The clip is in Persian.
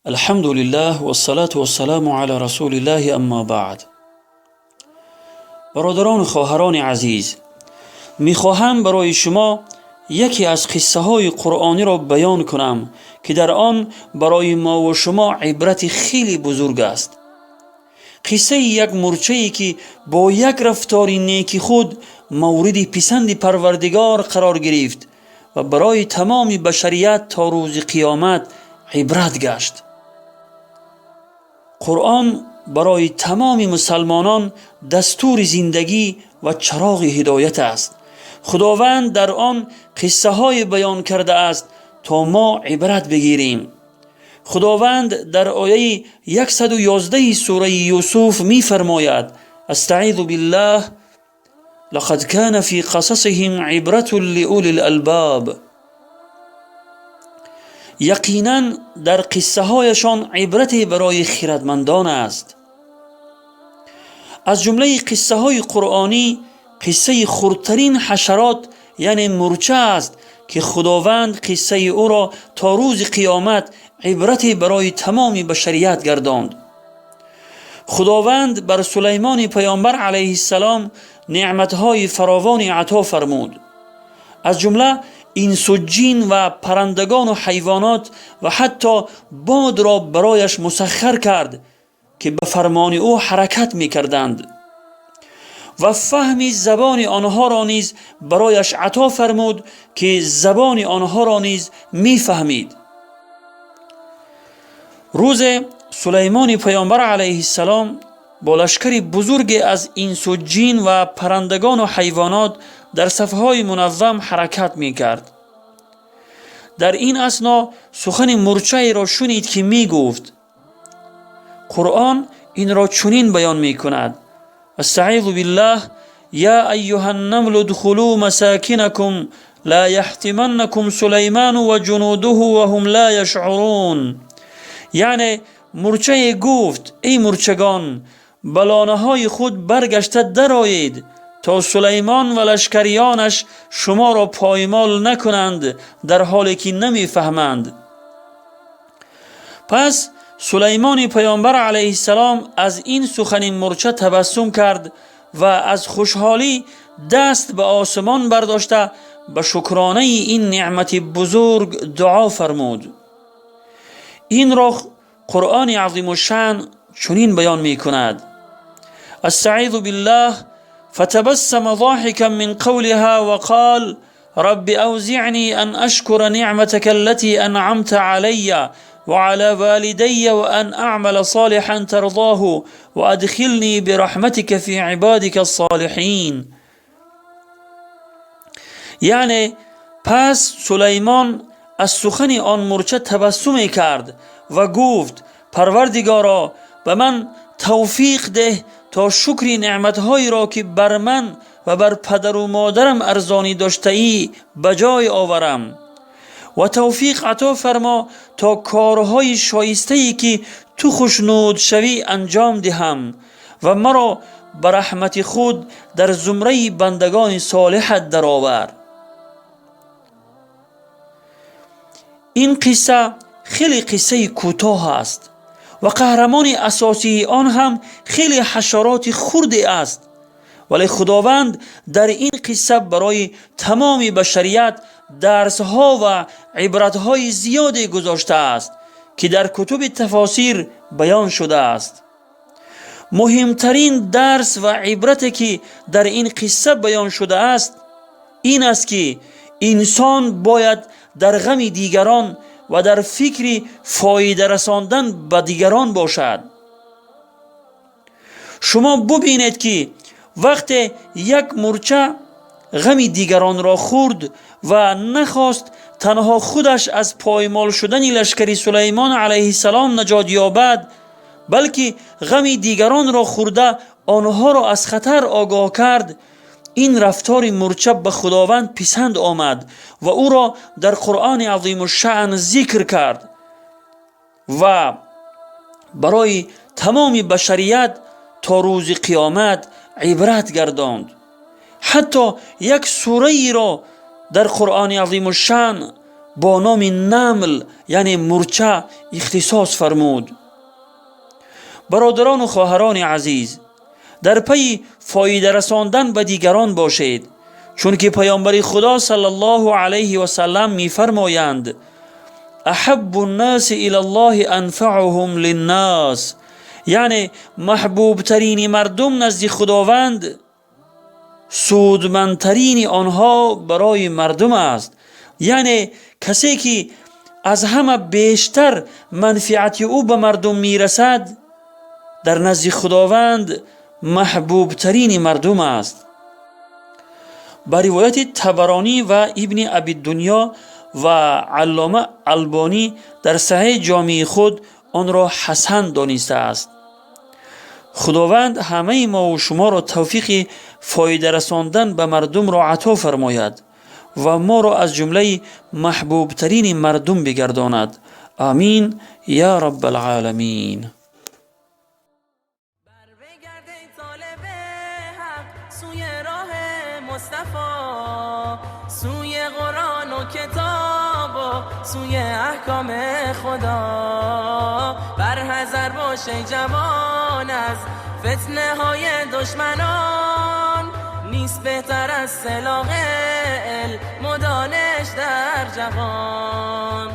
الحمد لله و الصلاة و السلام علی رسول الله، اما بعد. برادران و خواهران عزیز، میخواهم برای شما یکی از قصه های قرآنی را بیان کنم که در آن برای ما و شما عبرت خیلی بزرگ است. قصه یک مرچه‌ای که با یک رفتار نیکی خود مورد پسند پروردگار قرار گرفت و برای تمام بشریت تا روز قیامت عبرت گشت. قرآن برای تمام مسلمانان دستور زندگی و چراغ هدایت است. خداوند در آن قصه های بیان کرده است تا ما عبرت بگیریم. خداوند در آیه 111 سوره یوسف می فرماید: استعیذ بالله لقد كان في قصصهم عبرة لأولی الالباب. یقینا در قصه هایشان عبرت برای خردمندان است. از جمله قصه های قرآنی قصه خردترین حشرات یعنی مرچه است که خداوند قصه او را تا روز قیامت عبرت برای تمام بشریت گرداند. خداوند بر سلیمان پیامبر علیه السلام نعمتهای فراوانی عطا فرمود. از جمله انس و جین و پرندگان و حیوانات و حتی باد را برایش مسخر کرد که به فرمان او حرکت می کردند و فهم زبان آنها را نیز برایش عطا فرمود که زبان آنها را نیز می فهمید. روز سلیمان پیامبر علیه السلام با لشکری بزرگ از انس و جین و پرندگان و حیوانات در صفهای منظم حرکت می کرد. در این اثنا سخن مرچه را شنید که می گفت. قرآن این را چنین بیان می کند: استعیذ بالله یا ایها النمل ادخلوا مساکنکم لا یحطمنکم سلیمان و جنوده و هم لا یشعرون. یعنی مرچه گفت: ای مرچگان، بلانه های خود برگشته درآیید تا سلیمان و لشکریانش شما را پایمال نکنند در حالی که نمیفهمند. پس سلیمان پیامبر علیه السلام از این سخن مرچه تبسم کرد و از خوشحالی دست به آسمان برداشته به شکرانه این نعمت بزرگ دعا فرمود. این را قرآن عظیم الشأن چنین بیان می کند: استعیذ بالله فتبسم ضاحكا من قولها وقال رب أوزعني أن أشكر نعمتك التي أنعمت علي وعلى والدي وأن أعمل صالحا ترضاه وأدخلني برحمتك في عبادك الصالحين. یعنی پس سلیمان از سخن آن مرچه تبسم کرد و گفت: پروردگارا، به من توفیق ده تا شکر نعمتهایی را که بر من و بر پدر و مادرم ارزانی داشته ای بجای آورم و توفیق عطا فرما تا کارهای شایسته ای که تو خوشنود شوی انجام دهم و مرا به رحمت خود در زمره بندگان صالحت درآور. این قصه خیلی قصه کوتاه است و قهرمان اساسی آن هم خیلی حشرات خرد است، ولی خداوند در این قصه برای تمام بشریت درسها و عبرتهای زیادی گذاشته است که در کتب تفاسیر بیان شده است. مهمترین درس و عبرتی که در این قصه بیان شده است این است که انسان باید در غم دیگران و در فکر فایده رساندن به دیگران باشد. شما ببینید که وقتی یک مرچه غم دیگران را خورد و نخواست تنها خودش از پایمال شدن لشکر سلیمان علیه السلام نجات یابد، بلکه غم دیگران را خورده آنها را از خطر آگاه کرد، این رفتار مرچه به خداوند پسند آمد و او را در قرآن عظیم الشأن ذکر کرد و برای تمام بشریت تا روز قیامت عبرت گرداند. حتی یک سوره ای را در قرآن عظیم الشأن با نام نمل یعنی مورچه اختصاص فرمود. برادران و خواهران عزیز، در پی فایده رساندن به دیگران باشید، چون که پیامبر خدا صلی الله علیه و سلم می‌فرمایند احب الناس الی الله انفعهم للناس، یعنی محبوب ترین مردم نزد خداوند سودمندترین آنها برای مردم است. یعنی کسی که از همه بیشتر منفعت او به مردم میرسد در نزد خداوند محبوب ترین مردم است. با روایت طبرانی و ابن ابی دنیا و علامه البانی در صحیح جامع خود آن را حسن دانسته است. خداوند همه ما و شما را توفیق فایده رساندن به مردم را عطا فرماید و ما را از جمله محبوب ترین مردم بگرداند. آمین یا رب العالمین. سوی قرآن و کتاب و سوی احکام خدا، برحذر باش ای جوان از فتنه های دشمنان، نیست بهتر از سلاح علم و دانش در جهان.